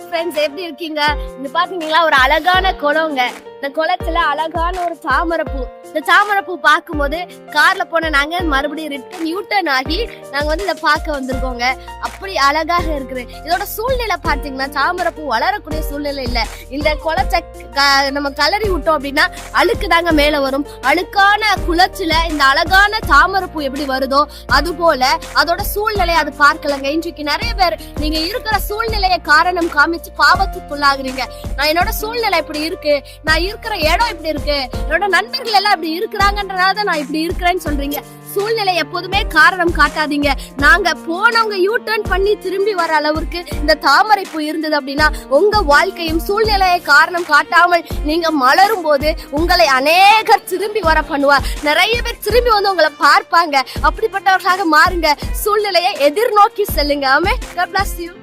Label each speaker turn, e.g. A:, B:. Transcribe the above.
A: Friends, எப்படி இருக்கீங்க? இந்த பாத்தீங்களா ஒரு அழகான குளங்க. இந்த குளத்துல அழகான ஒரு தாமரைப்பூ. இந்த தாமரைப்பூ பார்க்கும்போது கார்ல போன நாங்க மறுபடியும் ரிட்டர்ன் யூட்டர்ன் ஆகி நாங்க வந்து இதை பார்க்க வந்திருக்கோங்க. அப்படி அழகாக இருக்குது. இதோட சூழ்நிலை பாத்தீங்கன்னா தாமரைப்பூ வளரக்கூடிய சூழ்நிலை இல்ல. இந்த குளத்தை நம்ம கலரி விட்டோம் அப்படின்னா அழுக்கு தாங்க மேல வரும். அழுக்கான குளத்துல இந்த அழகான தாமரைப்பூ எப்படி வருதோ அது போல அதோட சூழ்நிலை அது பார்க்கலங்க. இன்றைக்கு நிறைய பேர் நீங்க இருக்கிற சூழ்நிலையை காரணம் காமிச்சு பாவத்துக்குள்ளாகிறீங்க. நான் என்னோட சூழ்நிலை இப்படி இருக்கு, நான் இருக்கிற இடம் இப்படி இருக்கு, என்னோட நண்பர்கள் எல்லாம் இப்படி இருக்கிறாங்கன்றதால நான் இப்படி இருக்கிறேன்னு சொல்றீங்க. சூழ்நிலை எப்போதுமே காரணம் காட்டாதீங்க. நாங்க போனவங்க யூ டர்ன் பண்ணி திரும்பி வர அளவுக்கு இந்த தாமரைப்பூ இருந்தது அப்படின்னா உங்க வாழ்க்கையும் சூழ்நிலையை காரணம் காட்டாமல் நீங்க மலரும் போது உங்களை அநேகர் திரும்பி வர பண்ணுவார். நிறைய பேர் திரும்பி வந்து உங்களை பார்ப்பாங்க. அப்படிப்பட்டவர்களாக மாறுங்க. சூழ்நிலையை எதிர்நோக்கி செல்லுங்க. ஆமென். God bless you.